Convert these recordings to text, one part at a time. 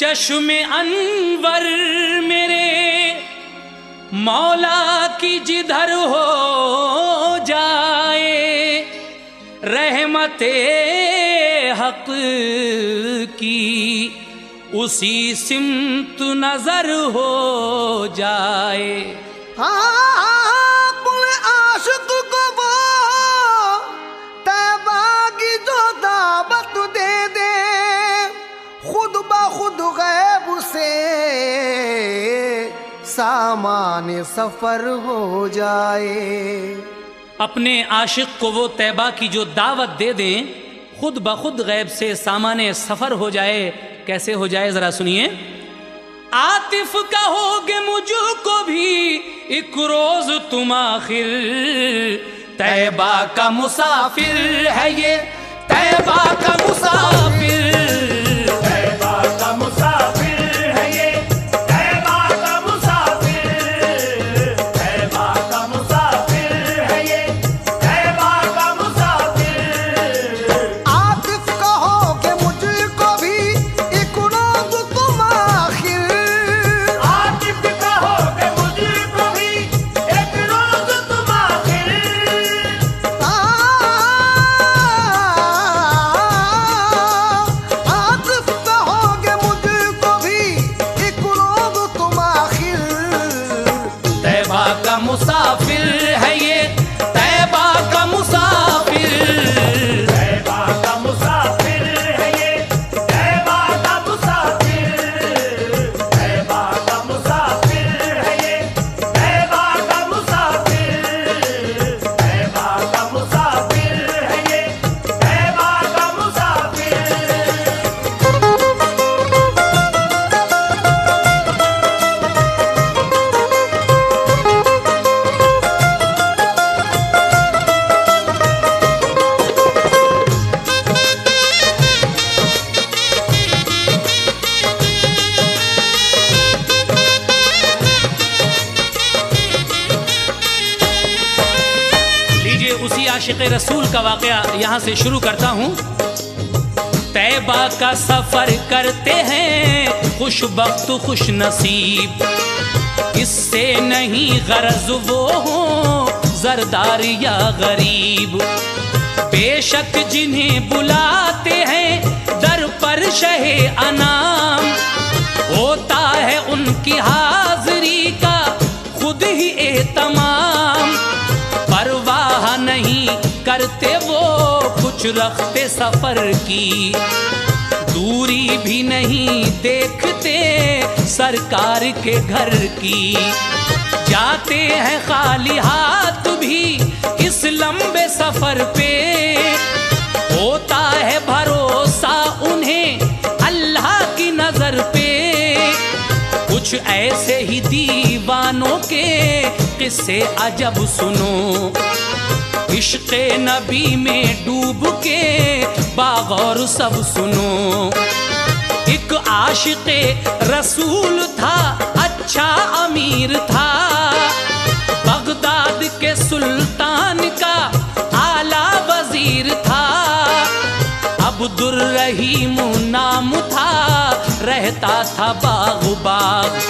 चश्मे अनवर मेरे मौला की जिधर हो जाए, रहमते हक की उसी सिमत नजर हो जाए। कुल आशिक को वो तैबा की जो दावत दे दे, खुद ब खुद गैब से सामान सफर हो जाए। अपने आशिक को वो तैबा की जो दावत दे दें, खुद ब खुद गैब से सामाने सफर हो जाए। कैसे हो जाए जरा सुनिए। आतिफ कहोगे मुझको भी एक रोज तुम आखिर, तैबा का मुसाफिर है ये, तैबा का मुसाफिर, तैबा का मुसाफिर है ये, तैबा का मुसाफिर, तैबा का मुसाफिर है ये, तैबा का मुसाफिर। आतिफ कहोगे मुझको भी एक रोज तुम आखिर, आतिफ कहोगे मुझको भी एक रोज तुम आखिर, आतिफ कहोगे मुझको भी एक रोज तुम आखिर। तैबा का मुसाफिर है ये, तैबा का मुसाफिर, तैबा का मुसाफिर है ये, तैबा का मुसाफिर, तैबा का मुसाफिर है ये, तैबा का मुसाफिर, तैबा का मुसाफिर है ये, तैबा का मुसाफिर। लीजिए उसी आशिक रसूल का वाकया यहाँ से शुरू करता हूँ। तैबा का सफर करते हैं खुशबख्त खुश नसीब, इससे नहीं गरज वो हो जरदार या गरीब। बेशक जिन्हें बुलाते हैं दर पर शहे अनाम, होता है उनकी हाजिरी का खुद ही एहतमाम। परवाह नहीं करते वो कुछ रखते सफर की, दूरी भी नहीं देखते सरकार के घर की। जाते हैं खाली हाथ भी इस लंबे सफर पे, होता है भरोसा उन्हें अल्लाह की नजर पे। कुछ ऐसे ही दीवानों के किस्से अजब सुनो, इश्क़े नबी में डूब के बागौर सब सुनो। एक आशिक़े रसूल था, अच्छा अमीर था, बगदाद के सुल्तान का आला वजीर था। अब्दुर्रहीम नाम था, रहता था बाग बाग,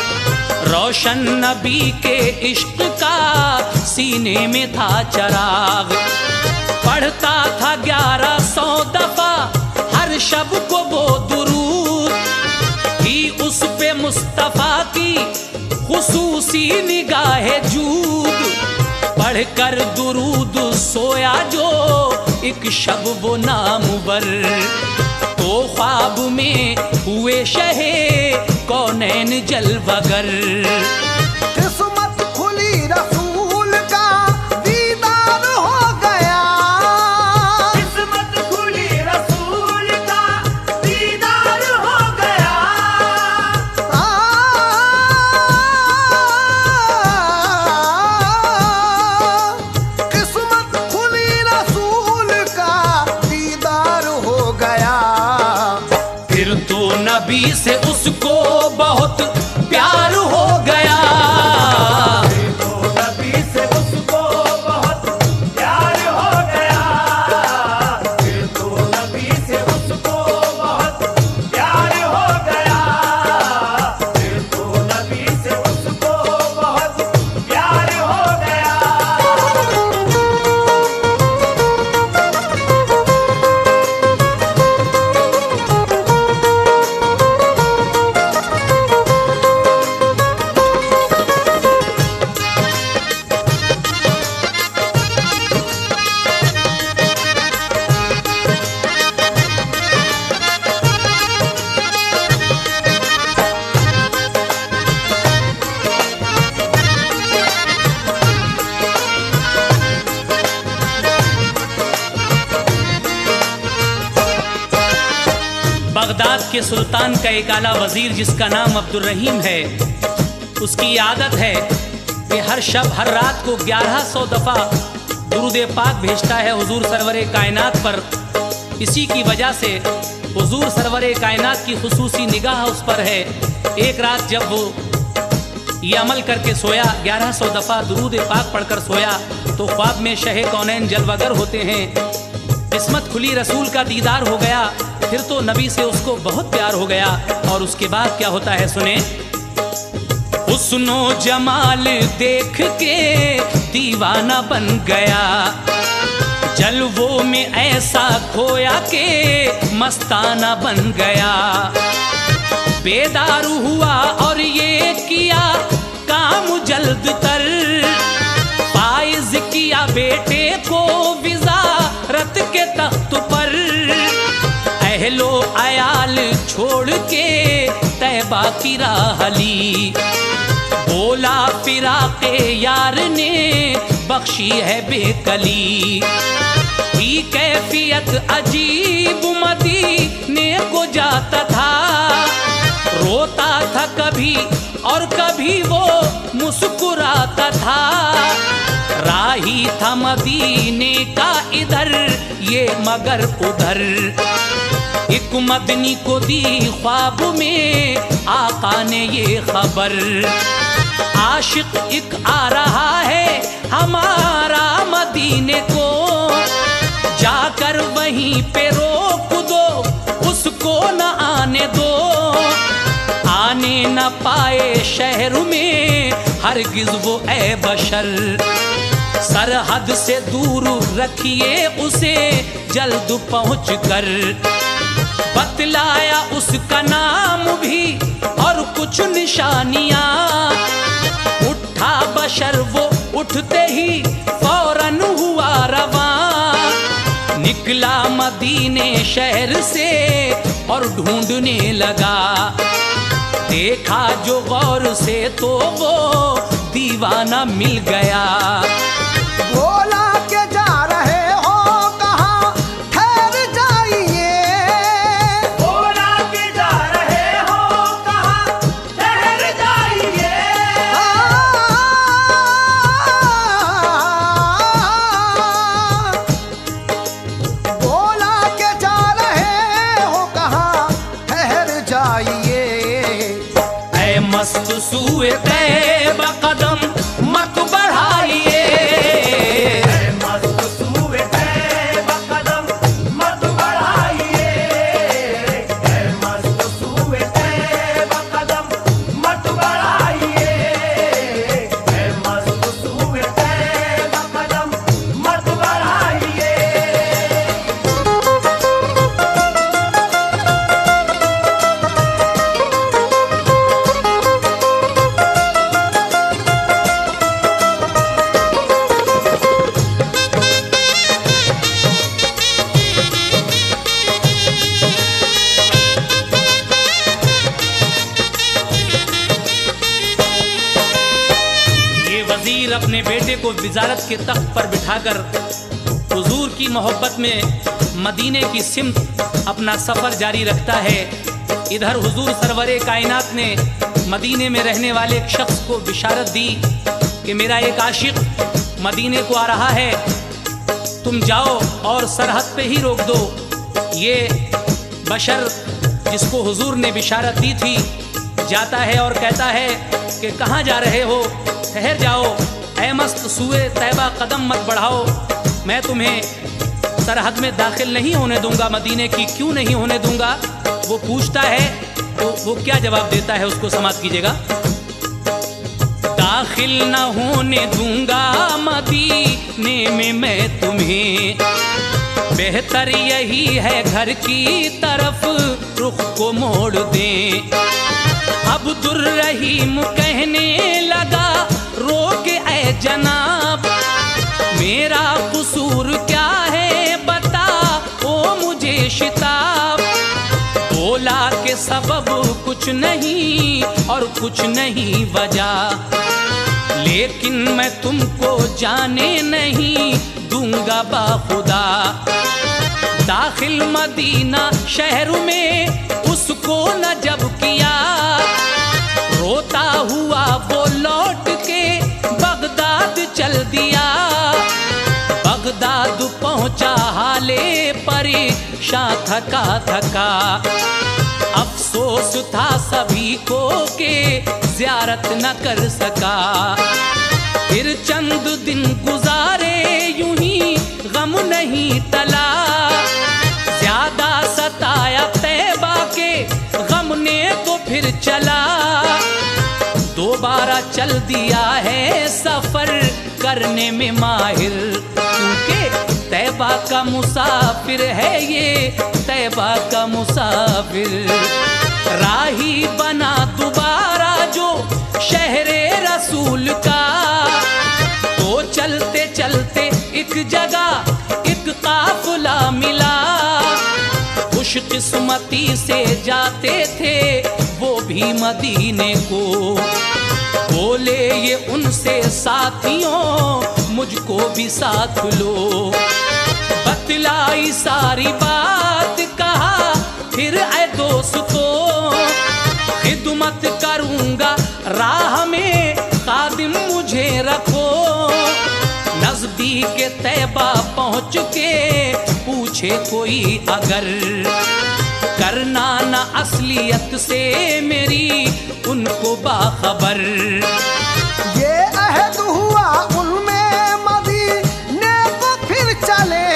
रोशन नबी के इश्क का सीने में था चराग। पढ़ता था 1100 दफा हर शब को वो दुरूद, ही उस पे मुस्तफा की खुसूसी निगाहे जूद। पढ़कर दुरूद सोया जो एक शब वो नामवर, तो ख्वाब में हुए शहे कौनैन जलवगर। किस्मत खुली रसूल का दीदार हो गया, किस्मत खुली रसूल का दीदार हो गया, किस्मत खुली रसूल का दीदार हो गया। फिर तो नबी से उसको बहुत प्यार हो गया। तो नबी से उसको बहुत प्यार हो गया, फिर तो नबी से उसको बहुत प्यार हो गया। के सुल्तान का एक आला वजीर जिसका नाम अब्दुल रहीम है, उसकी आदत है कि हर शब हर रात को 1100 दफ़ा दुरूद पाक भेजता है हुजूर सरवरे कायनात पर। इसी की वजह से हुजूर सरवरे कायनात की खुसूसी निगाह उस पर है। एक रात जब वो ये अमल करके सोया, 1100 दफ़ा दुरूद पाक पढ़कर सोया, तो ख्वाब में शहे कौनैन जलवागर होते हैं। किस्मत खुली, रसूल का दीदार हो गया। फिर तो नबी से उसको बहुत प्यार हो गया। और उसके बाद क्या होता है सुने। हुस्नो जमाल देख के दीवाना बन गया, जलवों में ऐसा खोया के मस्ताना बन गया। बेदार हुआ और ये किया काम जल्द तर, फाइज किया बेटे को विज़ारत के तख्त पर। अहलो अयाल छोड़ के तैबा की राह ली, बोला फिराक़े यार ने बख्शी है बेकली। की कैफियत अजीब मदीने को जाता था, रोता था कभी और कभी वो मुस्कुराता था। राही था मदीने का इधर ये मगर उधर, एक मदनी को दी ख्वाब में आका ने ये खबर। आशिक एक आ रहा है हमारा मदीने को, जाकर वहीं पे रोक दो उसको न आने दो। आने न पाए शहर में हरगिज वो ए बशर, सरहद से दूर रखिए उसे जल्द पहुँच कर। बतलाया उसका नाम भी और कुछ निशानियां, उठा बशर वो उठते ही फौरन हुआ रवां। निकला मदीने शहर से और ढूंढने लगा, देखा जो गौर से तो वो दीवाना मिल गया। बोला के जा रहे हो कहाँ, ठहर जाइए। बोला के जा रहे हो कहाँ, ठहर जाइए। बोला के जा रहे हो कहाँ, ठहर जाइए। ऐ मस्त सूए तैबा कदम मत बढ़ाइए। मस्त सूए तैबा कदम मत बढ़ाइए। मस्त सूए तैबा कदम मत बढ़ाइए। मस्त सूए तैबा कदम मत बढ़ाइए। ये वजीर अपने बेटे को विजारत के तख्त पर बिठाकर हुजूर की मोहब्बत में मदीने की सिमत अपना सफ़र जारी रखता है। इधर हुजूर सरवरे कायनात ने मदीने में रहने वाले एक शख्स को बिशारत दी कि मेरा एक आशिक मदीने को आ रहा है, तुम जाओ और सरहद पे ही रोक दो। ये बशर जिसको हुजूर ने बिशारत दी थी जाता है और कहता है कि कहाँ जा रहे हो, ठहर जाओ। ऐ मस्त सूए तैबा कदम मत बढ़ाओ, मैं तुम्हें सरहद में दाखिल नहीं होने दूंगा। मदीने की क्यों नहीं होने दूंगा, वो पूछता है तो वो क्या जवाब देता है उसको समाप्त कीजिएगा। दाखिल न होने दूंगा मदीने में मैं तुम्हें, बेहतर यही है घर की तरफ रुख को मोड़ दें। अब्दुर रहीम कहने लगा रोके ऐ जनाब, मेरा कसूर क्या है बता ओ मुझे शिताब। बोला के सबब कुछ नहीं और कुछ नहीं वजह, लेकिन मैं तुमको जाने नहीं दूंगा बाखुदा। दाखिल मदीना शहर में उसको न जब किया, रोता हुआ वो लौट के बगदाद चल दिया। बगदाद पहुंचा हाले परेशान थका थका, अफसोस था सभी को के ज़ियारत न कर सका। फिर चंद दिन गुजारे यूं ही गम नहीं टला, ज्यादा सताया तैबा के गम ने तो फिर चला। दोबारा चल दिया है सफर करने में माहिर, क्योंकि तैबा का मुसाफिर है ये, तैबा का मुसाफिर। राही बना दोबारा जो शहरे रसूल का, तो चलते चलते एक जगह एक काफिला मिला। खुशकिस्मती से जाते थे वो भी मदीने को, बोले ये उनसे साथियों मुझको भी साथ लो। बतलाई सारी बात, कहा फिर ऐ दोस्तों खिदमत करूंगा राह में, खादिम मुझे रखो। नजदीक तैबा पहुंच के पूछे कोई अगर, करना न असलियत से मेरी उनको बाखबर। ये अहद हुआ उनमें मदीने को फिर चले,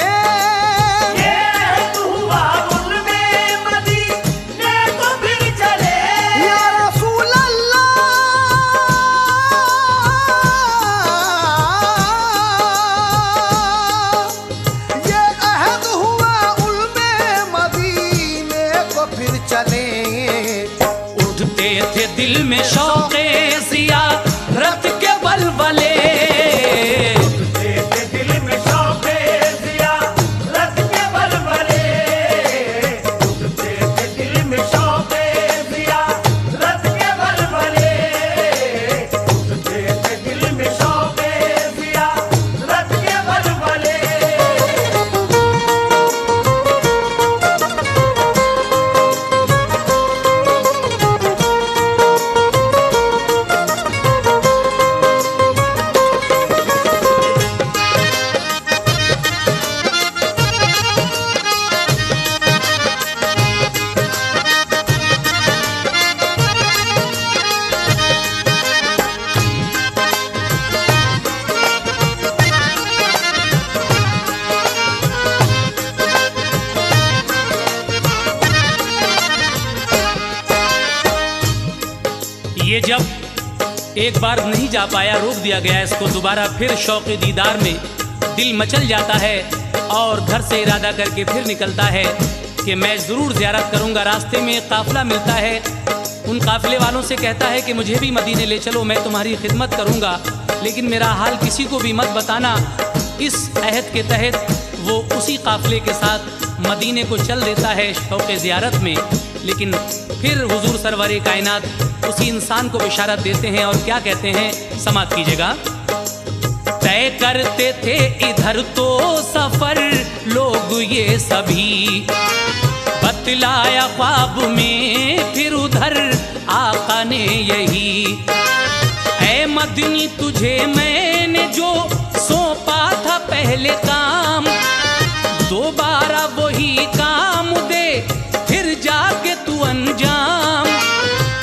ये अहद हुआ उनमें मदीने को फिर चले। या रसूल अल्लाह, ये अहद हुआ उनमें मदीने को फिर चले। उठते थे दिल में शौक़े ज़ियारत के बलबले, उठते दिल में शौक़े ज़ियारत के बलबले, उठते दिल में शौक़े ज़ियारत के बलबले, उठते दिल में शौक़े ज़ियारत के बलबले। ये जब एक बार नहीं जा पाया, रोक दिया गया इसको, दोबारा फिर शौक़ दीदार में दिल मचल जाता है और घर से इरादा करके फिर निकलता है कि मैं ज़रूर ज़ियारत करूँगा। रास्ते में एक काफ़िला मिलता है, उन काफ़िले वालों से कहता है कि मुझे भी मदीने ले चलो, मैं तुम्हारी खिदमत करूँगा, लेकिन मेरा हाल किसी को भी मत बताना। इस अहद के तहत वो उसी काफ़िले के साथ मदीने को चल देता है शौक़ ज़ियारत में। लेकिन फिर हुजूर सरवर कायनात उसी इंसान को बिशारत देते हैं और क्या कहते हैं, समात कीजिएगा। तय करते थे इधर तो सफर लोग ये सभी, बतलाया ख्वाब में फिर उधर आका ने यही। ऐ मदनी तुझे मैंने जो सौंपा था पहले काम, दोबारा वही काम दे फिर जाके तू अंजाम।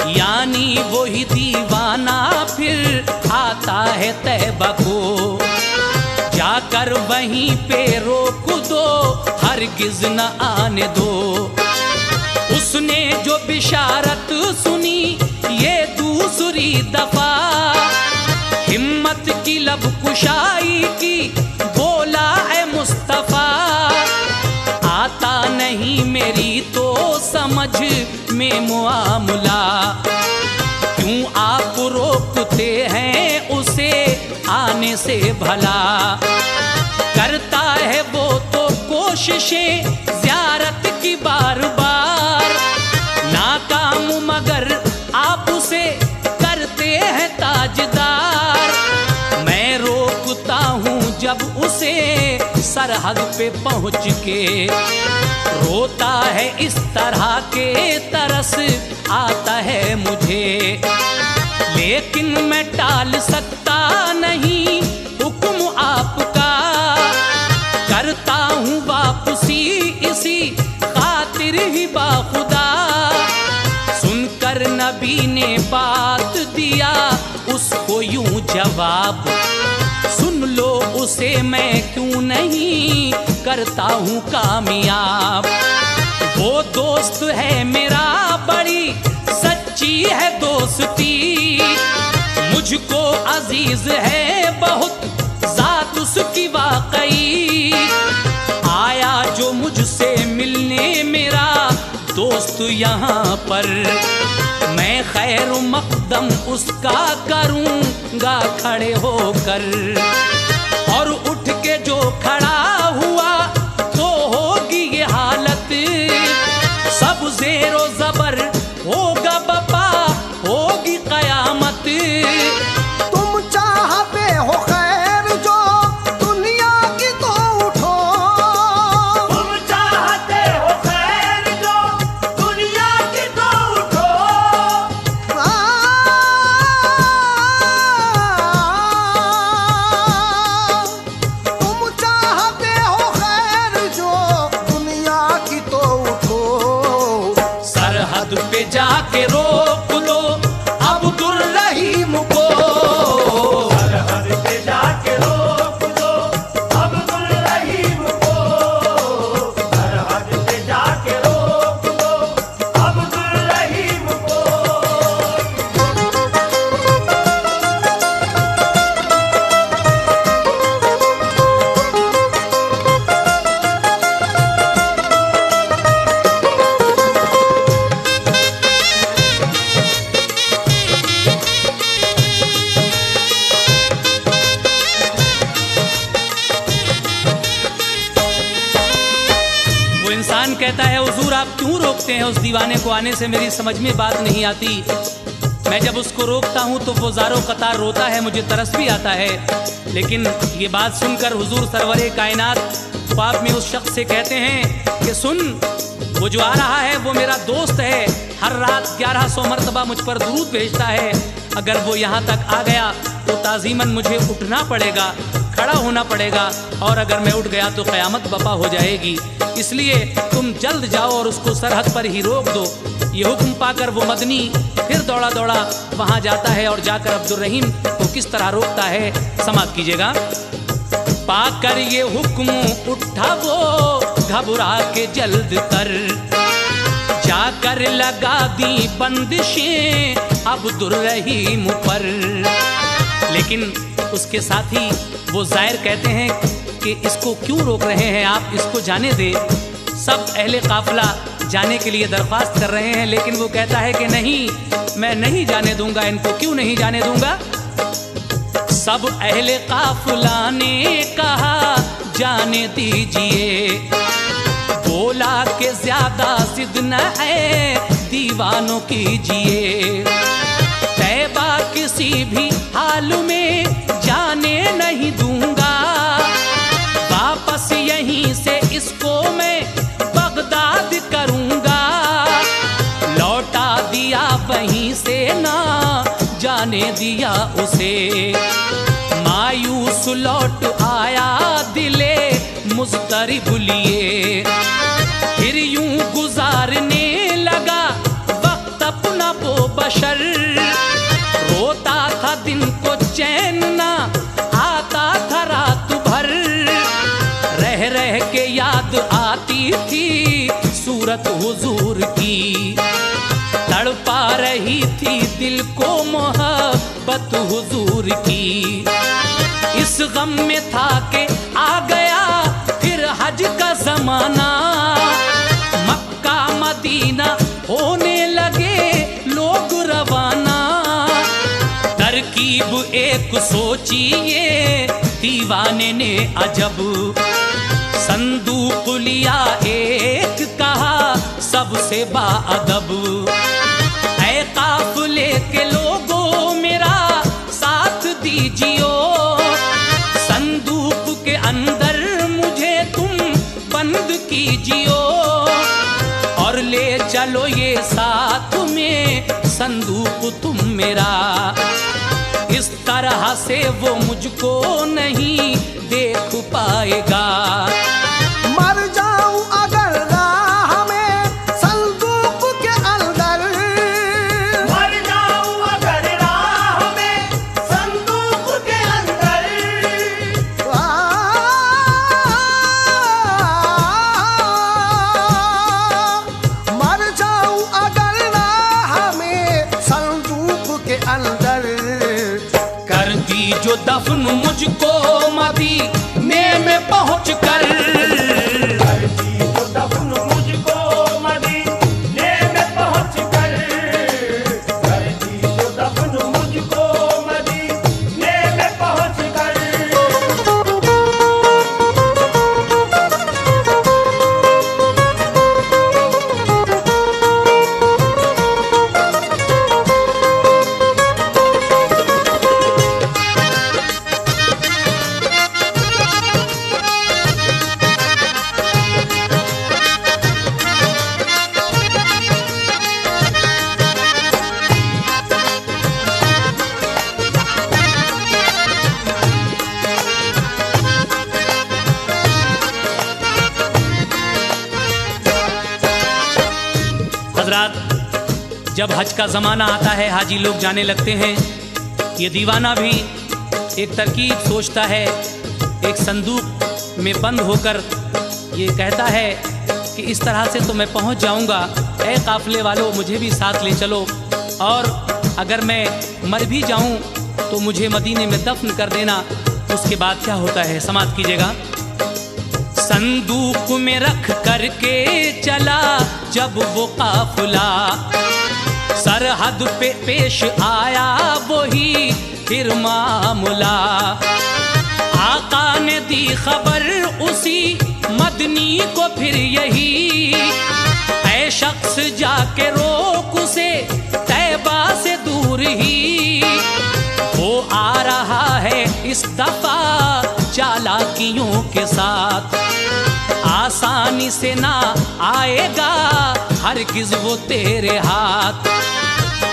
यानी वही दीवाना फिर आता है तैबा को, जाकर वहीं पे रोक दो हरगिज न आने दो। उसने जो बिशारत सुनी ये दूसरी दफा, हिम्मत की लब कुशाई की बोला है मुस्तफा। आता नहीं मेरी तो समझ में मुआमला, क्यों आप रोकते हैं उसे आने से भला। करता है वो तो कोशिशें ज़ियारत की बार बार, नाकाम मगर आप उसे करते हैं ताजदार। मैं रोकता हूँ जब उसे सर सरहद पे पहुँच के। रोता है इस तरह के तरस आता है मुझे, लेकिन मैं टाल सकता नहीं हुक्म आपका। करता हूँ वापसी इसी खातिर ही बाखुदा। सुनकर नबी ने बात दिया उसको यूं जवाब, सुन लो उसे मैं क्यों नहीं करता हूँ कामयाब। वो दोस्त है मेरा बड़ी सच्ची है दोस्ती, मुझको अजीज है बहुत जात उसकी वाकई। आया जो मुझसे मिलने मेरा दोस्त यहाँ पर, मैं खैर मकदम उसका करूँगा खड़े होकर। और उठ के जो खड़ा हुआ तो होगी ये हालत, सब ज़ेरो ज़बर होगा बपा होगी कयामत। तुम चाहते हो खैर जो दुनिया की तो उठो, तुम चाहते हो खैर जो दुनिया की तो उठो। तुम चाहते हो खैर जो दुनिया की तो उठो। सरहद पे जाके रोक दो अब्दुल रहीम को। सरहद पे जाके रोक दो अब्दुल रहीम को। सरहद पे जाके रोक दो अब्दुल रहीम को। वो इंसान कहता है हुजूर आप क्यों रोकते हैं उस दीवाने को आने से, मेरी समझ में बात नहीं आती। मैं जब उसको रोकता हूँ तो वो ज़ारो कतार रोता है, मुझे तरस भी आता है। लेकिन ये बात सुनकर हुजूर सरवरे कायनात ख्वाब में उस शख्स से कहते हैं कि सुन, वो जो आ रहा है वो मेरा दोस्त है, हर रात 1100 मरतबा मुझ पर दुरूद भेजता है। अगर वो यहाँ तक आ गया तो ताज़ीमन मुझे उठना पड़ेगा, खड़ा होना पड़ेगा, और अगर मैं उठ गया तो क़यामत बपा हो जाएगी। इसलिए तुम जल्द जाओ और उसको सरहद पर ही रोक दो। ये हुक्म पाकर वो मदनी फिर दौड़ा दौड़ा वहाँ जाता है और जाकर अब्दुल रहीम को किस तरह रोकता है समाप्त कीजिएगा। पाकर ये हुक्म उठा वो घबरा के जल्द कर, जाकर लगा दी बंदिशें अब्दुल रहीम पर। लेकिन उसके साथी वो ज़ाहिर कहते हैं कि इसको क्यों रोक रहे हैं आप, इसको जाने दे। सब अहले काफिला जाने के लिए दरख्वास्त कर रहे हैं, लेकिन वो कहता है कि नहीं, मैं नहीं जाने दूंगा इनको। क्यों नहीं जाने दूंगा? सब अहले काफिला ने कहा जाने दीजिए, बोला कि ज्यादा जिद न है दीवानों कीजिए। तैबा किसी भी हाल में जाने नहीं दूंगा, वापस यहीं से इसको मैं बगदाद करूंगा। लौटा दिया वहीं से ना जाने दिया उसे, मायूस लौट आया दिले मुस्तरिब लिए। फिर यूं गुजारने लगा वक्त अपना वो बशर, रोता था दिन को चैन ना आता था रात भर। रह रह के याद आती थी सूरत हुजूर की, तड़पा रही थी दिल को मोहब्बत हुजूर की। इस गम में था कि आ गया फिर हज का जमाना, मक्का मदीना होने लगे लोग रवाना। तरकीब एक सोचिए दीवाने ने अजब, संदूक लिया एक कहा सबसे बाअदब। ऐ काफिले के लोगों मेरा साथ दीजियो, संदूक के अंदर मुझे कीजियो और ले चलो ये साथ में संदूक तुम मेरा। इस तरह से वो मुझको नहीं देख पाएगा। मर जाऊं अगर राह में संदूक के अंदर, मर जाऊं अगर राह में संदूक के अंदर। मर जाऊं अगर राह में संदूक के अंदर। कर दी जो दफन मुझको मदीने में पहुँच कर। कर दी जो दफन मुझको मदीने में पहुँच कर। कर दी जो दफन मुझको मदीने में पहुँच कर। हजरात, जब हज का ज़माना आता है हाजी लोग जाने लगते हैं। ये दीवाना भी एक तरकीब सोचता है, एक संदूक में बंद होकर ये कहता है कि इस तरह से तो मैं पहुंच जाऊंगा, ऐ काफिले वालों मुझे भी साथ ले चलो, और अगर मैं मर भी जाऊं तो मुझे मदीने में दफन कर देना। उसके बाद क्या होता है समाप्त कीजिएगा। संदूक में रख करके चला जब वो काफिला, सरहद पे पेश आया वही फिर मामला। आका ने दी खबर उसी मदनी को फिर यही, ऐ शख्स जाके रोक उसे तैबा से दूर ही। वो आ रहा है इस दफा चालाकियों के साथ, आसानी से ना आएगा हरगिज वो तेरे हाथ।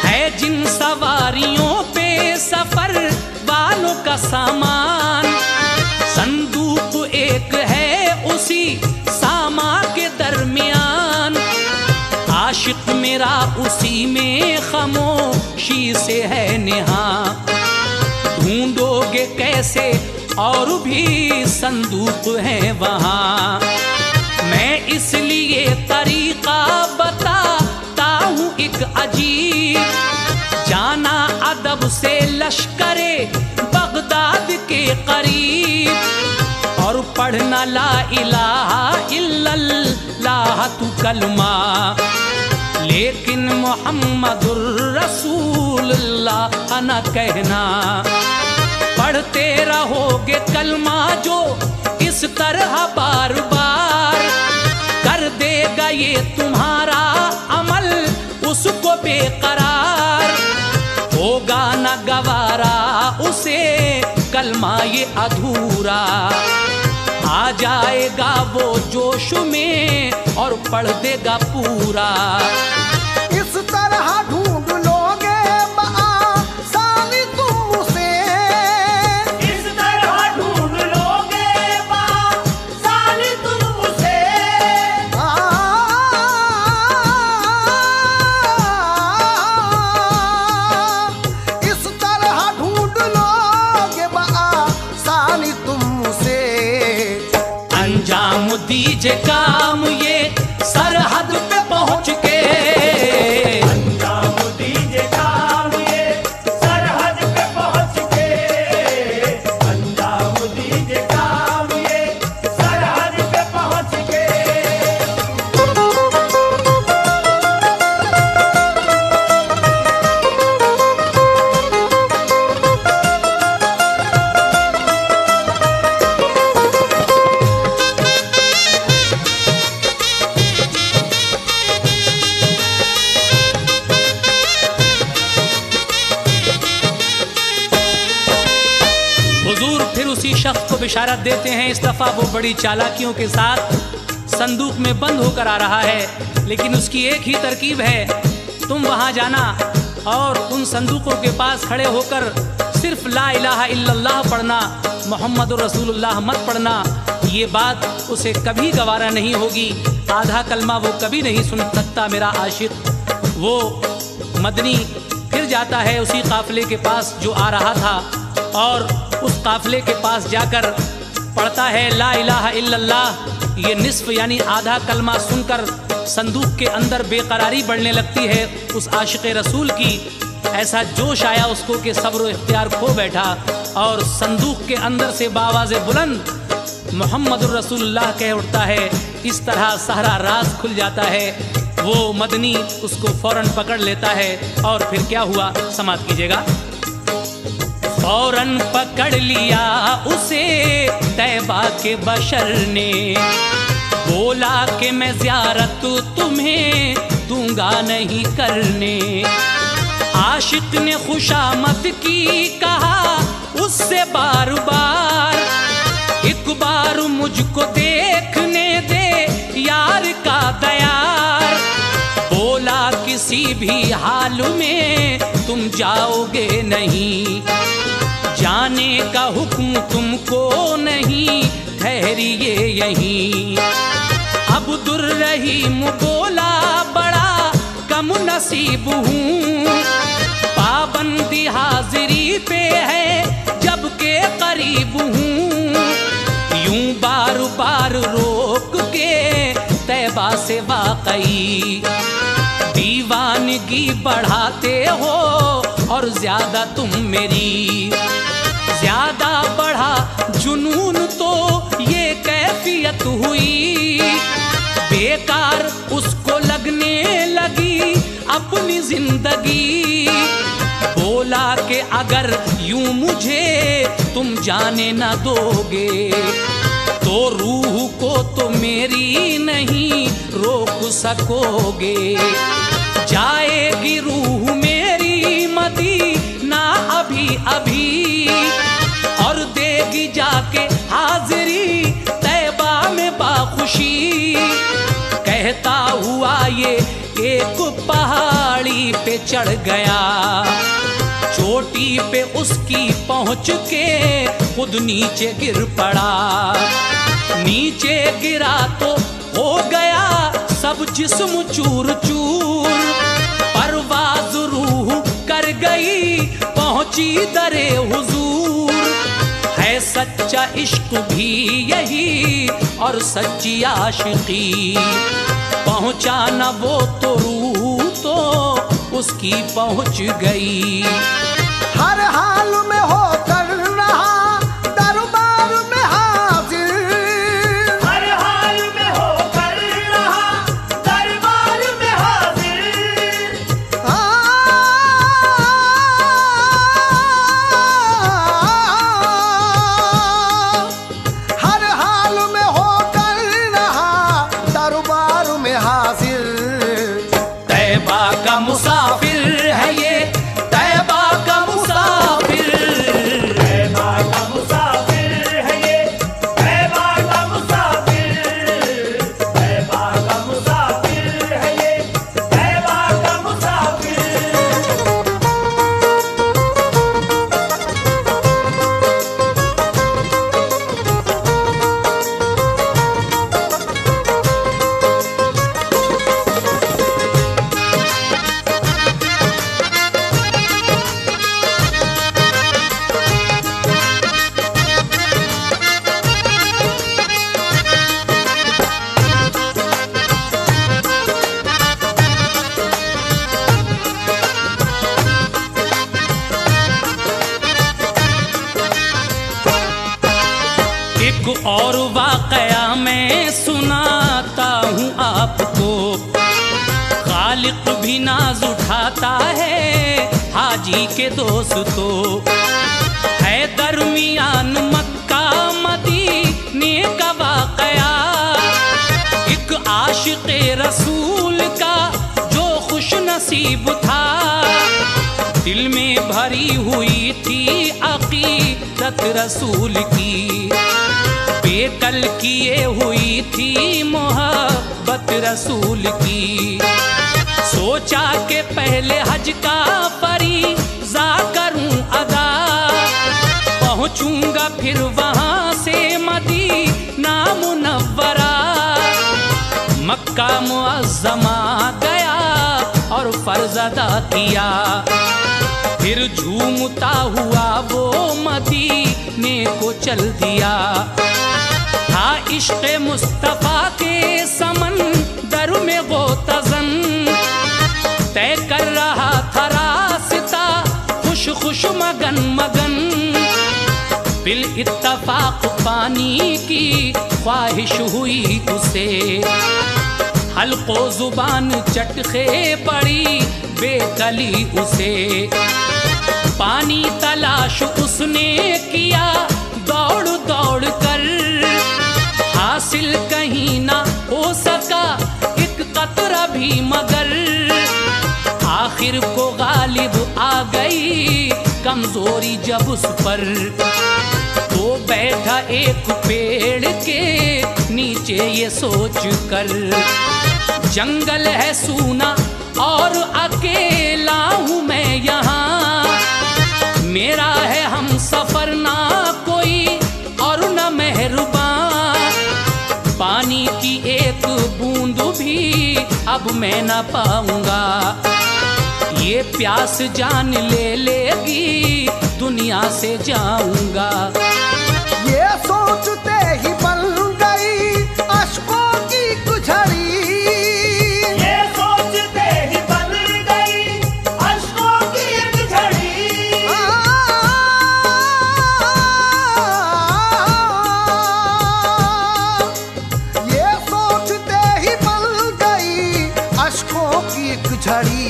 है जिन सवारियों पे सफर वालों का सामान, संदूक एक है उसी सामा के दरमियान। आशिक मेरा उसी में खामोशी से है नेहा, ढूंढोगे कैसे और भी संदूक है वहाँ। मैं इसलिए तरीका बताता हूँ एक अजीब, जाना अदब से लश्करे बगदाद के करीब, और पढ़ना ला इलाहा इल्लल्लाह तू कलमा, लेकिन मोहम्मदुर रसूलुल्लाह ना कहना। पढ़ते रहोगे कलमा जो इस तरह बार बार, कर देगा ये तुम्हारा अमल उसको बेकरार। होगा न गवारा उसे कलमा ये अधूरा, आ जाएगा वो जोश में और पढ़ देगा पूरा। इस तरह ढूंढ लोगे बआसानी तुम उसे, इस तरह ढूंढ लोगे बआसानी तुम उसे। इस तरह ढूंढ लोगे बआसानी तुम उसे। अंजाम दीजिए काम ये सरहद पे पहुंच के, अंजाम दीजिए काम ये सरहद पे पहुंच के। अंजाम दीजिए काम ये सरहद पे पहुंच के। हुजूर फिर उसी शख्स को बिशारत देते हैं। इस दफा वो बड़ी चालाकियों के साथ संदूक में बंद होकर आ रहा है, लेकिन उसकी एक ही तरकीब है, तुम वहां जाना और उन संदूकों के पास खड़े होकर सिर्फ ला इलाहा इल्लल्लाह पढ़ना, मोहम्मद रसूलुल्लाह मत पढ़ना। ये बात उसे कभी गवारा नहीं होगी, आधा कलमा वो कभी नहीं सुन सकता मेरा आशिक। वो मदनी फिर जाता है उसी काफिले के पास जो आ रहा था, और उस काफिले के पास जाकर पढ़ता है ला इलाहा इल्लल्लाह। ये निस्फ यानी आधा कलमा सुनकर संदूक के अंदर बेकरारी बढ़ने लगती है उस आशिक रसूल की। ऐसा जोश आया उसको कि सब्र इख्तियार खो बैठा, और संदूक के अंदर से बावाज़े बुलंद मोहम्मदुर रसूलुल्लाह कह उठता है। इस तरह सारा राज खुल जाता है। वो मदनी उसको फौरन पकड़ लेता है, और फिर क्या हुआ समाप्त कीजिएगा। फौरन पकड़ लिया उसे तैबा के बशर ने, बोला कि मैं ज़ियारत तुम्हें दूंगा नहीं करने। आशिक ने खुशामद की कहा उससे बार बार, एक बार मुझको देखने दे यार का दयार। बोला किसी भी हाल में तुम जाओगे नहीं, जाने का हुक्म तुमको नहीं, ठहरिए यहीं। अब्दुर्रहीम बोला बड़ा कम नसीब हूँ, पाबंदी हाजिरी पे है जब के करीब हूँ। यूं बार बार रोक के तैबा से वाकई दीवानगी बढ़ाते हो, और ज्यादा तुम मेरी ज्यादा बढ़ा जुनून तो ये कैफियत हुई। बेकार उसको लगने लगी अपनी जिंदगी। बोला कि अगर यूं मुझे तुम जाने न दोगे, तो रूह को तो मेरी नहीं रोक सकोगे। जाएगी रूह मेरी मदीना अभी अभी, और देगी जाके हाजिरी तैबा में बाखुशी। कहता हुआ ये एक पहाड़ी पे चढ़ गया, चोटी पे उसकी पहुंच के खुद नीचे गिर पड़ा। नीचे गिरा तो हो गया सब जिस्म चूर चूर, परवाज़ रूह कर गई पहुंची दरे हुजूर। है सच्चा इश्क भी यही और सच्ची आशिकी, पहुंचा न वो तो रूह तो उसकी पहुंच गई। हर हाल में होकर रहा दरबार में हाजिर, हर हाल में होकर रहा दरबार में हाजिर। हर हाल में होकर रहा दरबार में हाजिर। तैबा का मुसाफिर है ये, तैबा का मुसाफिर। तैबा का मुसाफिर है ये, तैबा का मुसाफिर। तैबा का मुसाफिर है ये, तैबा का मुसाफिर। एक और वाकया मैं सुनाता हूँ आपको, खालिक भी नाज उठाता है हाजी के दोस्तों। है दरमियान मक्का मदीने का वाकया, एक आशिक रसूल का जो खुश नसीब था। दिल में भरी हुई थी अकीदत रसूल की, बेकल किए हुई थी मोहब्बत रसूल की। सोचा के पहले हज का फरीज़ा करूं अदा, पहुंचूंगा फिर वहां से मदीना मुनव्वरा। मक्का मुअज़्ज़मा गया और फर्ज़ अदा किया, फिर झूमता हुआ वो मदीने को चल दिया। था इश्क़ मुस्तफ़ा के समंदर में गोतज़न, तय कर रहा था रास्ता खुश खुश मगन मगन। बिल इत्तफ़ाक़ पानी की ख्वाहिश हुई उसे, हल्को जुबान चटखे पड़ी बेकली उसे। पानी तलाश उसने किया दौड़ दौड़ कर, हासिल कहीं ना हो सका एक कतरा भी मगर। आखिर को गालिब आ गई कमजोरी जब उस पर, तो बैठा एक पेड़ के नीचे ये सोच कर, जंगल है सूना और अकेला हूँ मैं यहाँ, मेरा है हम सफर ना कोई और न मेहरबान। पानी की एक बूंद भी अब मैं न पाऊंगा, ये प्यास जान ले लेगी दुनिया से जाऊंगा। ये सोचते ही बन गई अश्कों की कुझड़ी, ये सोचते ही बन गई अश्कों की एक झड़ी। ये सोचते ही बन गई अश्कों की एक झड़ी।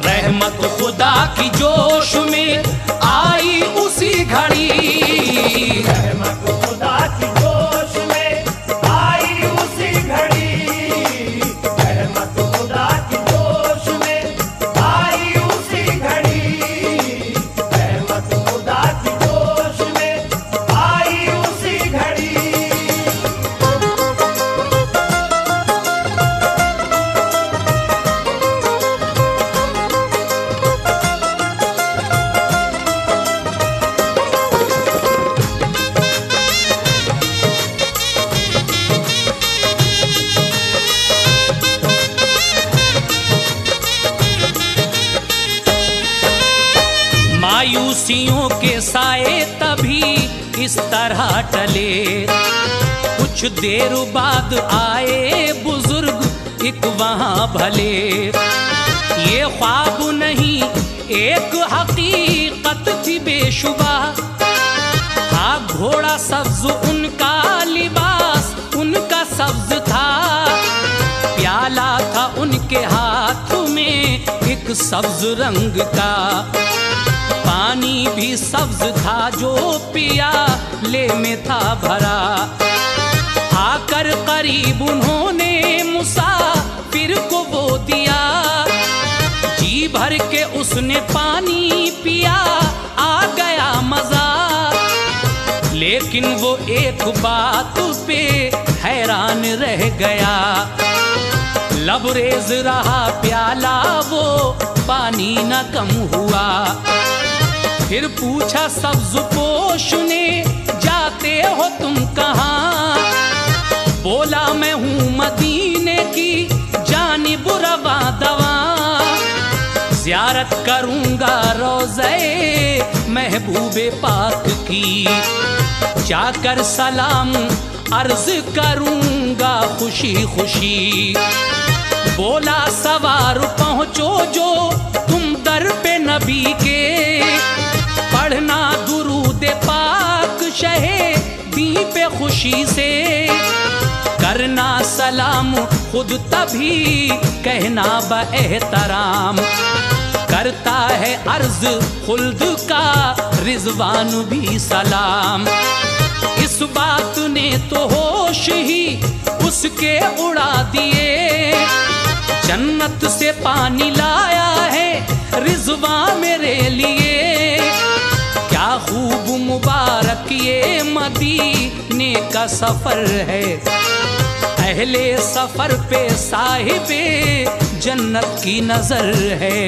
रहमत खुदा की जोश में आई उसी घड़ी, रहमत खुदा की जोश में आई उसी घड़ी। रहमत खुदा की जोश में आई उसी घड़ी। रहमत खुदा की जोश में आई उसी घड़ी। मायूसियों के साए तभी इस तरह टले, कुछ देर बाद आए बुजुर्ग एक वहां भले। ये ख्वाब नहीं एक हकीकत थी बेशुबा, था घोड़ा सब्ज उनका लिबास उनका सब्ज था। प्याला था उनके हाथ में एक सब्ज रंग का, पानी भी सब्ज था जो पिया ले में था भरा। आकर करीब उन्होंने मुसाफिर को वो दिया, जी भर के उसने पानी पिया आ गया मजा। लेकिन वो एक बात पे हैरान रह गया, लबरेज रहा प्याला वो पानी न कम हुआ। फिर पूछा सब्ज पोश ने जाते हो तुम कहाँ, बोला मैं हूँ मदीने की जानिब रवा दवा। ज़ियारत करूँगा रोज़े महबूबे पाक की, जाकर सलाम अर्ज करूँगा खुशी खुशी। बोला सवार पहुँचो जो तुम दर पे नबी के, पढ़ना दुरूद पाक शहे दी पे खुशी से। करना सलाम खुद तभी कहना बएहतराम, करता है अर्ज खुल्द का रिजवान भी सलाम। इस बात ने तो होश ही उसके उड़ा दिए, जन्नत से पानी लाया है रिजवा मेरे लिए। क्या खूब मुबारक ये मदीने का सफर है। अहले सफर पे साहिबे जन्नत की नजर है।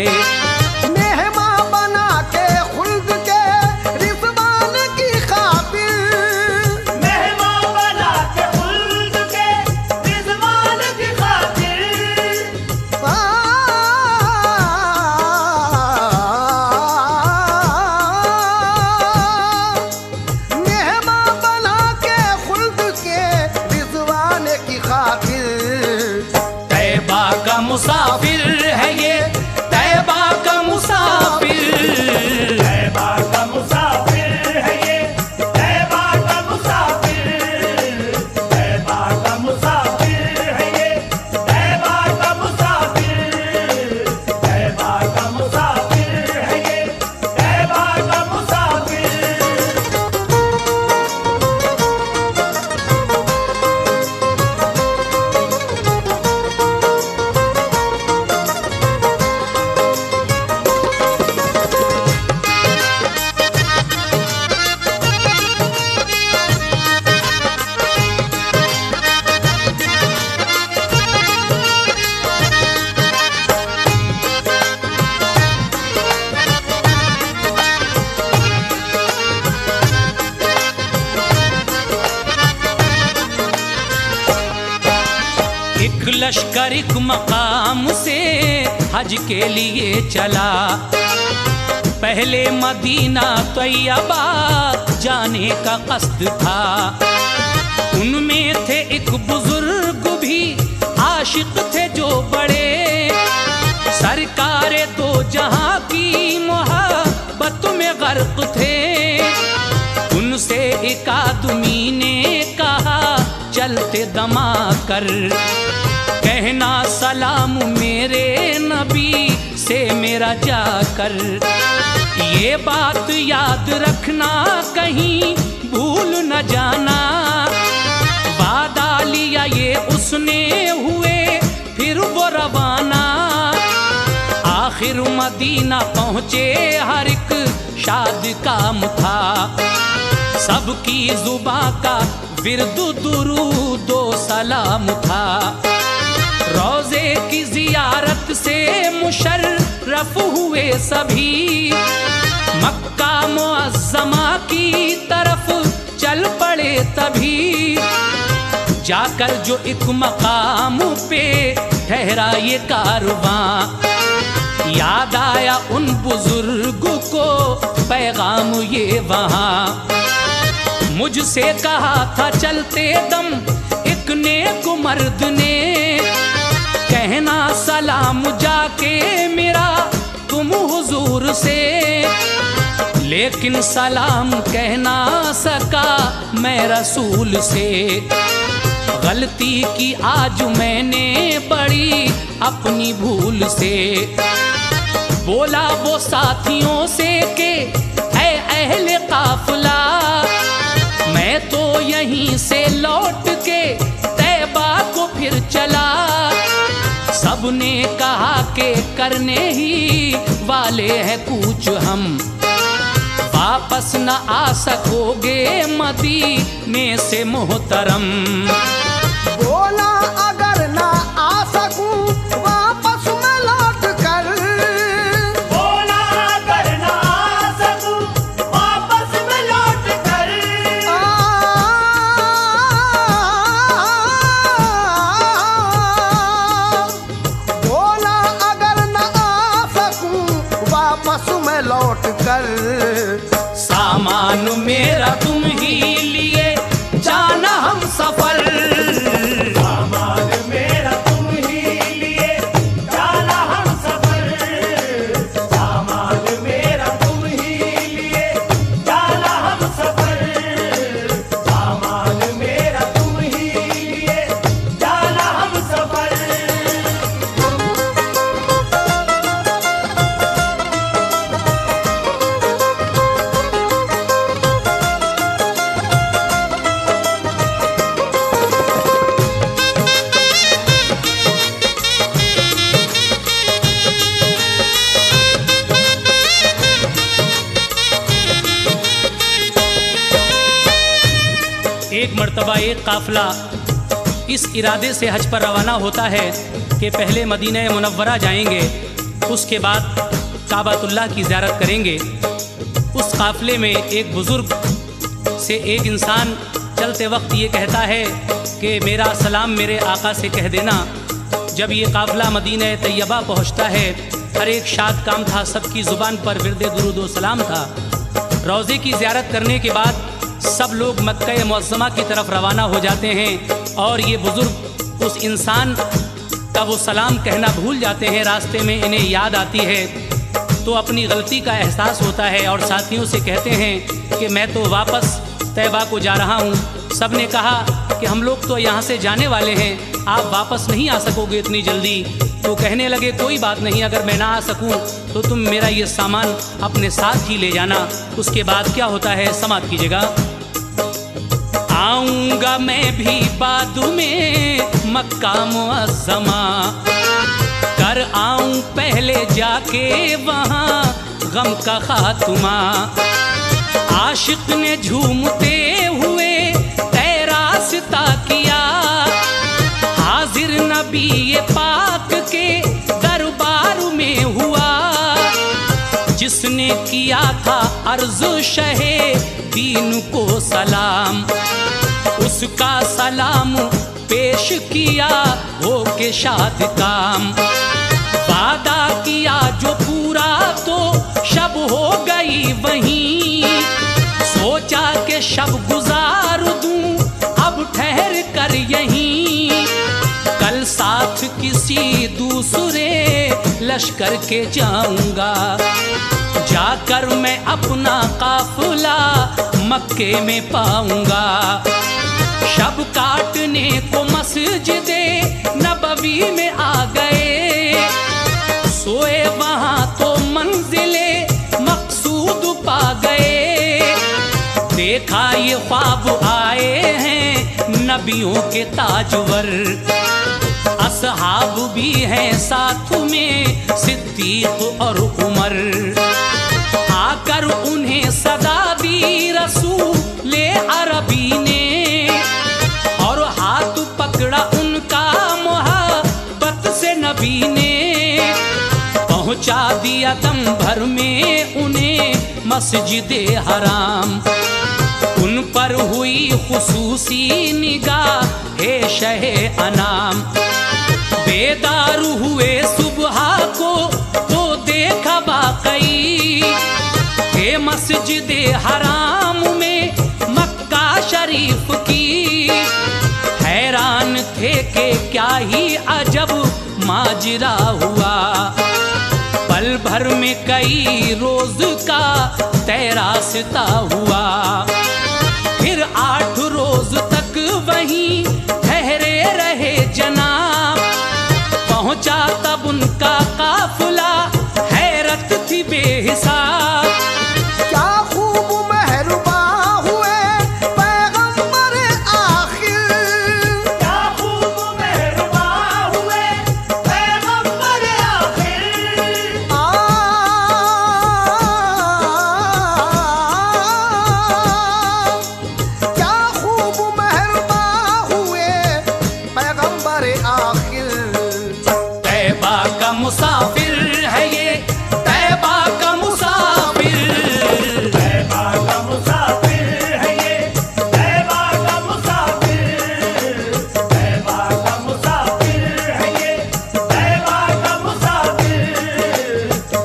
मेहमान बना के खुल्द के रिज़वान की खातिर, मेहमान बना के खुल्द के रिज़वान की खातिर, मेहमान बना के खुल्द के रिज़वान की खातिर। तैबा का मुसाफिर है ये, तैबा का मुसाफिर। तैबा का मुसाफिर है ये, तैबा का मुसाफिर, तैबा का मुसाफिर है ये, तैबा का मुसाफिर, तैबा का मुसाफिर है ये, तैबा का मुसाफिर। एक लश्कर एक मकाम से हज के लिए चला। पहले मदीना तैयबा जाने का कस्द था। उनमें थे एक बुजुर्ग भी आशिक थे जो बड़े, सरकारे दो जहां की मोहब्बत में गर्क थे। उनसे एक आदमी ने कहा चलते दमा कर, कहना सलाम मेरे नबी से मेरा जाकर। ये बात याद रखना कहीं भूल न जाना। वादा लिया ये उसने हुए फिर वो रवाना। आखिर मदीना पहुँचे हर एक शाद काम था। सबकी जुबां का विर्दु दुरूदो सलाम था। रोजे की जियारत से मुशर्रफ हुए सभी। मक्का मुअज्जमा की तरफ चल पड़े तभी। जाकर जो एक मकाम पे ठहरा ये कारवां, याद आया उन बुजुर्ग को पैगाम ये वहाँ। मुझसे कहा था चलते दम एक नेक मर्द ने, कहना सलाम जाके मेरा तुम हुजूर से। लेकिन सलाम कह ना सका मैं रसूल से। गलती की आज मैंने बड़ी अपनी भूल से। बोला वो साथियों से के ऐ अहले काफिला, मैं तो यहीं से लौट के तैबा को फिर चला। सबने कहा के करने ही वाले हैं कूच हम, वापस न आ सकोगे मदीने से मोहतरम। बोला अगर ना आ सकूं वापस मैं लौट कर, बोला अगर ना आ सकूं वापस मैं लौट कर, बोला अगर ना आ सकूं वापस मैं लौट कर। सामान मेरा तुम ही लिए जाना हम सफर। सामान मेरा तुम ही लिए जाना हम सफर। सामान मेरा तुम ही लिए जाना हम सफर। सामान मेरा तुम ही लिए जाना हम सफर। एक मर्तबा एक काफिला इस इरादे से हज पर रवाना होता है कि पहले मदीना मुनव्वरा जाएंगे, उसके बाद काबातुल्लाह की ज़ियारत करेंगे। उस काफिले में एक बुज़ुर्ग से एक इंसान चलते वक्त ये कहता है कि मेरा सलाम मेरे आका से कह देना। जब ये काफिला मदीना तैयबा पहुँचता है, हर एक शाद काम था, सबकी ज़ुबान पर विरदे दुरूद व सलाम था। रोज़े की ज़ियारत करने के बाद सब लोग मक्का मुअज़्ज़मा की तरफ रवाना हो जाते हैं और ये बुज़ुर्ग उस इंसान का वो सलाम कहना भूल जाते हैं। रास्ते में इन्हें याद आती है तो अपनी गलती का एहसास होता है और साथियों से कहते हैं कि मैं तो वापस तैबा को जा रहा हूँ। सब ने कहा कि हम लोग तो यहाँ से जाने वाले हैं, आप वापस नहीं आ सकोगे इतनी जल्दी। तो कहने लगे कोई बात नहीं, अगर मैं ना आ सकूं तो तुम मेरा ये सामान अपने साथ ही ले जाना। उसके बाद क्या होता है समाप्त कीजिएगा। आऊंगा मैं भी बाद में मक्का मुअज़्ज़मा, कर आऊं पहले जाके वहाँ गम का खात्मा। आशिक ने झूमते हुए रास्ता किया, हाजिर नबी ये पाक के दरबार में हुआ। जिसने किया था अर्ज़ शहे दीन को सलाम, उसका सलाम पेश किया हो के शाद काम। वादा किया जो पूरा तो शब हो गई वहीं, सोचा कि शब गुजार दूं अब ठहर कर यहीं। कल साथ किसी दूसरे लश्कर के जाऊंगा, जाकर मैं अपना काफिला मक्के में पाऊंगा। शब काटने को मस्जिदे नबवी में आ गए, सोए वहां तो मंजिले मकसूद पा गए। देखा ये ख्वाब आए हैं नबियों के ताजवर, असहाब भी हैं साथ में सिद्दीक और उमर। आकर उन्हें सदा दी रसूले अरबी ने, और हाथ पकड़ा उनका मोहब्बत से नबी ने। पहुंचा दिया दम भर में उन्हें मस्जिदे हराम, उन पर हुई खुसूसी निगाहे शहे अनाम। बेदार हुए सुबह को तो देखा बाकई, के मस्जिदे हराम में मक्का शरीफ की। हैरान थे कि क्या ही अजब माजरा हुआ, पल भर में कई रोज का तय रास्ता हुआ। फिर 8 रोज तक वहीं ठहरे रहे जनाब, पहुंचा तब उनका काफिला हैरत थी बेहिसाब। क्या खूब मेहरबा हुए पैगंबर आखिर, क्या खूब मेहरबा हुए पैगंबर आखिर। क्या खूब मेहरबा हुए पैगंबर आखिर। तैबा का मुसाफिर है ये, तैबा का मुसाफिर। तैबा का मुसाफिर है ये, तैबा का मुसाफिर। तैबा का मुसाफिर है ये, तैबा का मुसाफिर।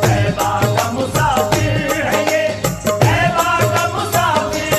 तैबा का मुसाफिर है ये, तैबा का मुसाफिर।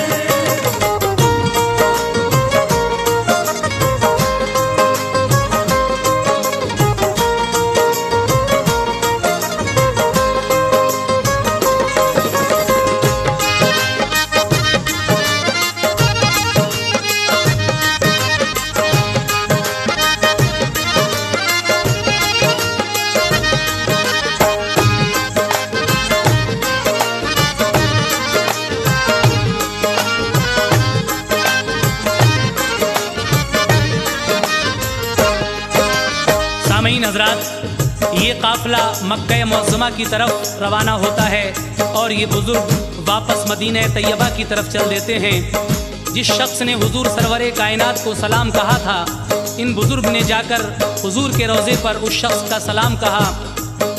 सामईन हजरात, ये काफिला मक्का मुअज़्ज़मा की तरफ रवाना होता है और ये बुजुर्ग वापस मदीना तैयबा की तरफ चल देते हैं। जिस शख्स ने हुजूर सरवरे कायनात को सलाम कहा था, इन बुजुर्ग ने जाकर हुजूर के रोज़े पर उस शख्स का सलाम कहा।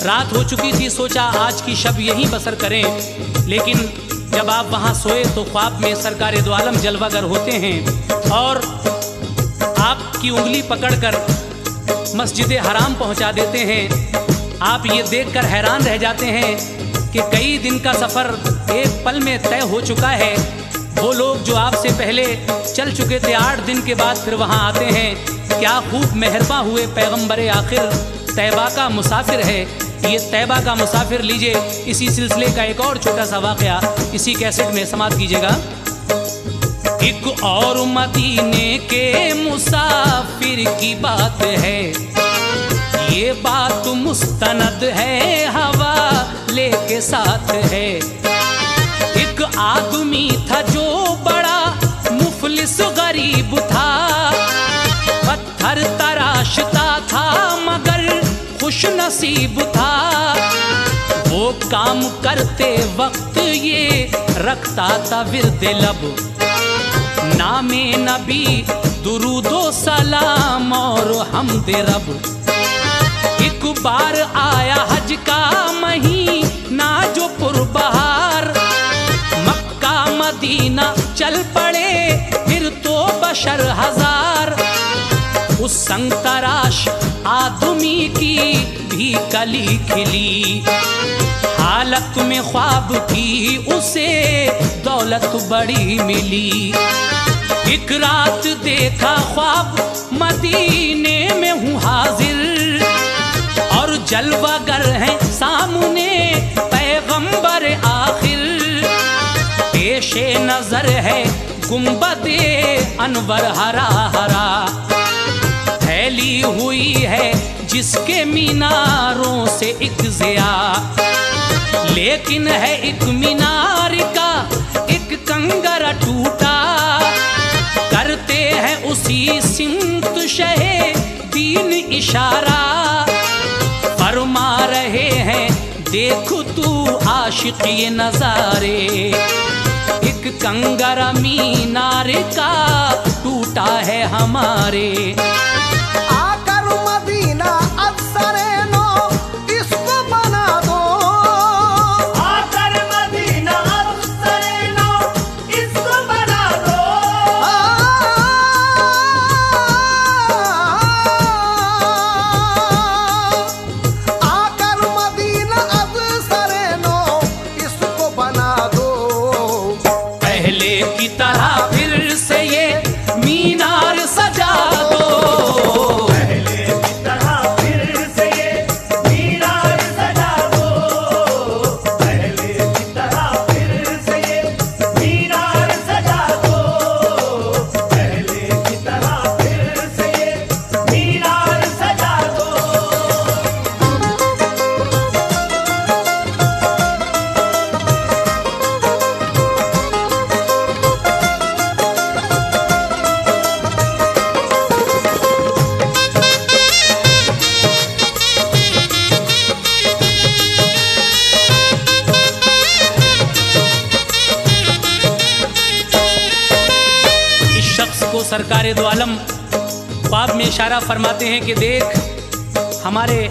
रात हो चुकी थी, सोचा आज की शब यहीं बसर करें, लेकिन जब आप वहाँ सोए तो ख्वाब में सरकार दो आलम जलवागर होते हैं और आपकी उंगली पकड़कर मस्जिद हराम पहुँचा देते हैं। आप ये देखकर हैरान रह जाते हैं कि कई दिन का सफ़र एक पल में तय हो चुका है। वो लोग जो आपसे पहले चल चुके थे 8 दिन के बाद फिर वहाँ आते हैं। क्या खूब मेहरबा हुए पैगम्बर आखिर तैबा का मुसाफिर है। ये तैबा का मुसाफिर लीजिए, इसी सिलसिले का एक और छोटा सा वाक़या इसी कैसेट में समाप्त कीजिएगा। एक और मदीने के मुसाफिर की बात है, ये बात मुस्तनद है, हवा लेके साथ है। एक आदमी था जो बड़ा मुफलिस गरीब था, पत्थर तराशता था मगर खुश नसीब था। वो काम करते वक्त ये रखता था विर्द लब, नामे नबी दुरूदो सलाम और हमदे रब। एक बार आया हज का महीना जो पुरबहार, मक्का मदीना चल पड़े फिर तो बशर हजार। उस संग तराश आदमी की भी कली खिली, हालत में ख्वाब की उसे दौलत बड़ी मिली। एक रात देखा ख्वाब मदीने में हूँ हाजिर, और जलवागर हैं सामने पैगंबर आखिर। पेशे नजर है गुंबदे अनवर हरा हरा, फैली हुई है जिसके मीनारों से एक ज़िया। लेकिन है एक मीनार का एक कंगरा टूटा, करते हैं उसी सिमत शहे दीन इशारा। फरमा रहे हैं देख तू आशिक ये नजारे, एक कंगरा मीनार का टूटा है हमारे। आकर मदीना अफसरे नो इसको बना दो, आकर मदीना अफसरे नो इसको बना दो। आकर मदीना अफसरे नो इसको बना दो। पहले की तरह फिर से ये मीनार सजा दो। पहले की तरह फिर से ये मीनार सजा दो। पहले की तरह फिर से ये मीनार सजा दो। पहले की तरह फिर से ये मीनार सजा दो। इस शख्स को सरकार दो आलम ख्वाब में इशारा फरमाते हैं कि देख हमारे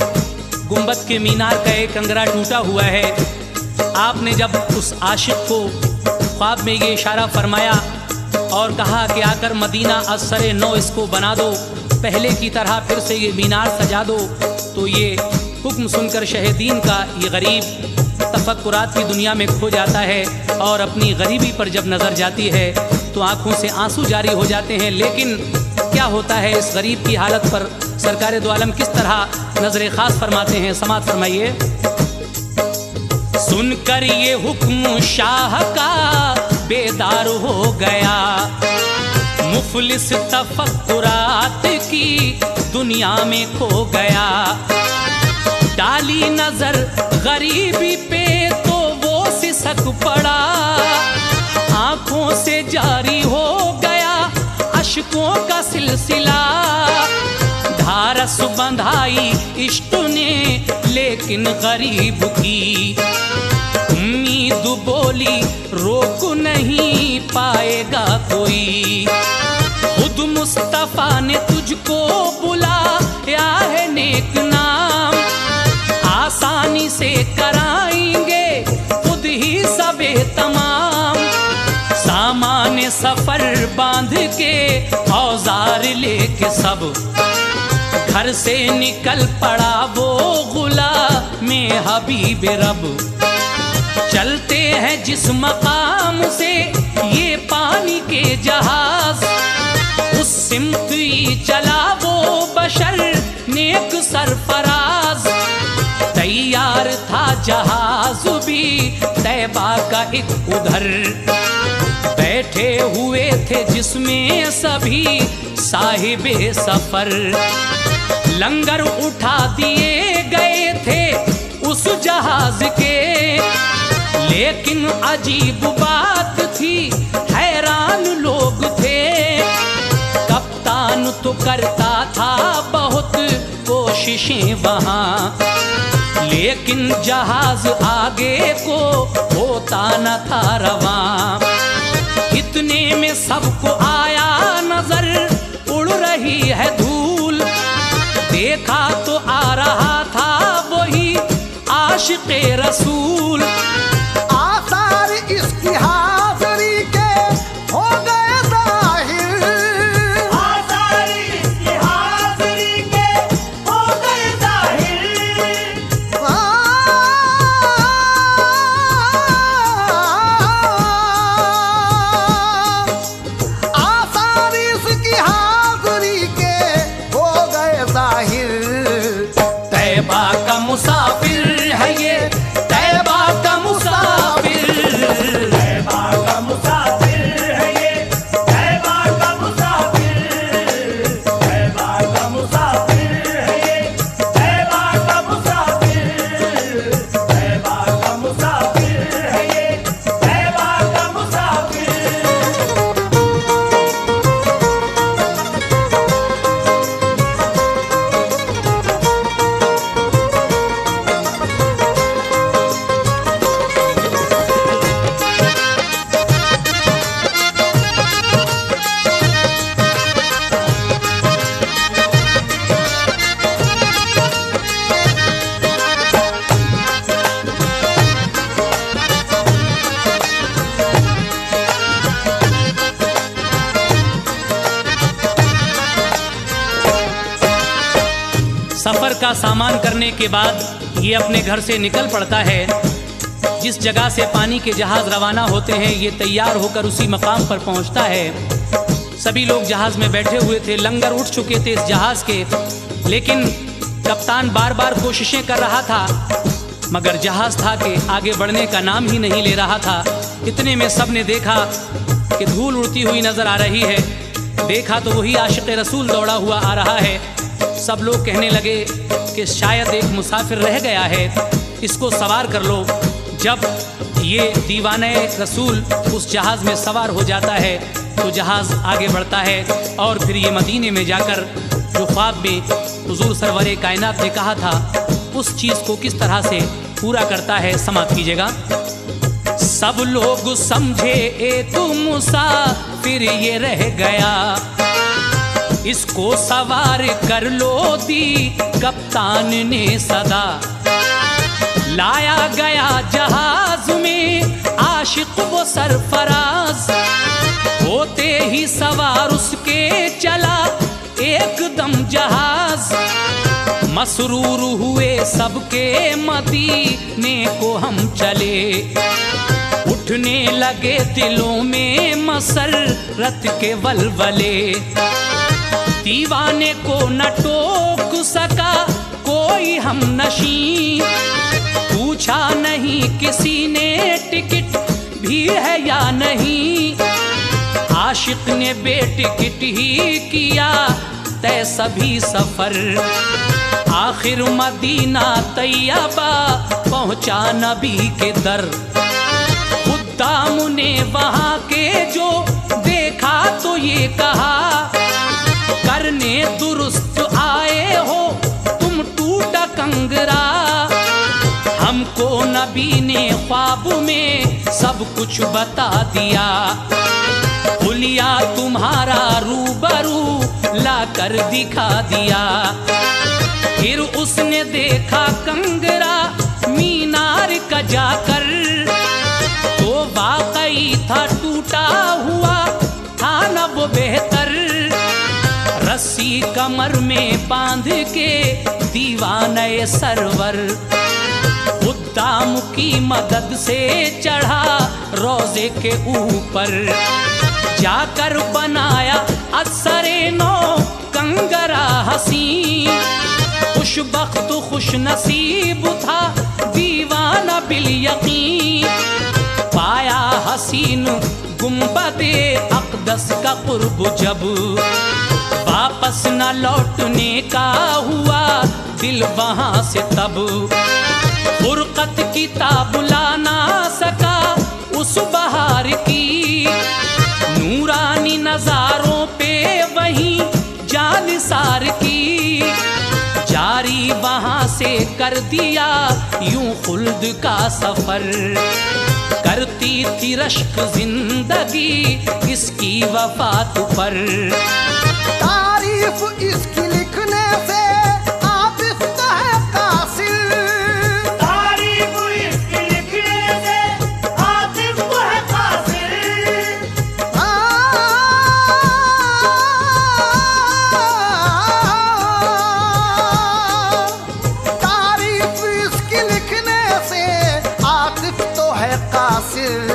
गुंबद के मीनार का एक कंगरा टूटा हुआ है। आपने जब उस आशिक को ख्वाब में ये इशारा फरमाया और कहा कि आकर मदीना असरे नौ इसको बना दो, पहले की तरह फिर से ये मीनार सजा दो, तो ये हुक्म सुनकर शहीदीन का ये गरीब तफक्कुरात की दुनिया में खो जाता है और अपनी गरीबी पर जब नज़र जाती है तो आंखों से आंसू जारी हो जाते हैं। लेकिन क्या होता है इस गरीब की हालत पर सरकार दो आलम किस तरह नजर खास फरमाते हैं, समात फरमाइए। सुनकर ये हुक्म शाह का बेदार हो गया, मुफलिस तफक्कुरात की दुनिया में खो गया। डाली नजर गरीबी पे तो वो सिसक पड़ा, आंखों से जारी हो गया अश्कों का सिलसिला। धारस बंधाई इश्क ने लेकिन गरीब की, उम्मीद बोली रोक नहीं पाएगा कोई। से कराएंगे खुद ही सबे तमाम। सामान सफर बांध के औजार लेके सब घर से निकल पड़ा वो गुलाम में हबीब रब। चलते हैं जिस मकाम से ये पानी के जहाज, उस सिमत ही चला वो बशर नेक सरफराज। तैयार था जहाज भी तैबा का एक उधर, बैठे हुए थे जिसमें सभी साहिबे सफर। लंगर उठा दिए गए थे उस जहाज के, लेकिन अजीब बात थी हैरान लोग थे। कप्तान तो करता था बहुत कोशिशें वहां, लेकिन जहाज आगे को होता न था रवां। इतने में सबको आया नजर उड़ रही है धूल, देखा तो आ रहा था वही आशिक़े रसूल। आसार इसकी हाज़िरी के हो गए ज़ाहिर, आसार इसकी हाज़िरी के हो गए ज़ाहिर। आसार इसकी हाज़िरी के हो गए ज़ाहिर। तैबा का मुसाफिर है ये, तैबा का मुसाफिर। तैबा का मुसाफिर है ये, तैबा का मुसाफिर। तैबा का मुसाफिर है ये, तैबा का मुसाफिर। तैबा का मुसाफिर है ये, तैबा का मुसाफिर। सफर का सामान करने के बाद ये अपने घर से निकल पड़ता है। जिस जगह से पानी के जहाज रवाना होते हैं ये तैयार होकर उसी मकाम पर पहुंचता है। सभी लोग जहाज में बैठे हुए थे, लंगर उठ चुके थे इस जहाज के, लेकिन कप्तान बार बार कोशिशें कर रहा था मगर जहाज था कि आगे बढ़ने का नाम ही नहीं ले रहा था। इतने में सबने देखा कि धूल उड़ती हुई नजर आ रही है। देखा तो वही आशिक़े रसूल दौड़ा हुआ आ रहा है। सब लोग कहने लगे कि शायद एक मुसाफिर रह गया है, इसको सवार कर लो। जब ये दीवाने रसूल उस जहाज में सवार हो जाता है तो जहाज आगे बढ़ता है और फिर ये मदीने में जाकर जो ख्वाब में हुजूर सरवरे कायनात ने कहा था उस चीज़ को किस तरह से पूरा करता है, समाप्त कीजिएगा। सब लोग समझे एक मुसाफिर ये रह गया, इसको सवार कर लो दी कप्तान ने सदा। लाया गया जहाज में आशिक वो सरफराज, होते ही सवार उसके चला एकदम जहाज। मसरूर हुए सबके मदीने को हम चले, उठने लगे दिलों में मसरत के वलवले। दीवाने को न टोक सका कोई हम नशी, पूछा नहीं किसी ने टिकट भी है या नहीं। आशिक ने बेटिकट ही किया तय सभी सफर, आखिर मदीना तैयबा पहुंचा नबी के दर। खुद्दाम ने वहां के जो देखा तो ये कहा, करने दुरुस्त आए हो तुम टूटा कंगरा। हमको नबी ने ख्वाब में सब कुछ बता दिया, हुलिया तुम्हारा रूबरू ला कर दिखा दिया। फिर उसने देखा कंगरा मीनार का जाकर, तो वाकई था टूटा हुआ था न वो बेहतर। रस्सी कमर में बांध के दीवाने सरवर, उद्दाम की मदद से चढ़ा रोजे के ऊपर। जाकर बनाया असरे नो कंगरा हसी, खुशबख्त खुश नसीब था दीवाना बिल यकीन। पाया हसीन गुम्बदे अक़दस का कुर्ब जब, वापस न लौटने का हुआ दिल वहां से तब। फुरकत की ताब ला ना सका उस बहार की, नूरानी नजारों पे वहीं जान सार की। जारी वहां से कर दिया यूं खुल्द का सफर, करती थी रश्क जिंदगी इसकी वफात पर। तारीफ इसकी लिखने से आतिफ तो है कासिर, तारीफ इसकी लिखने से आतिफ तो है कासिर। तारीफ इसकी लिखने से आतिफ तो है कासिर।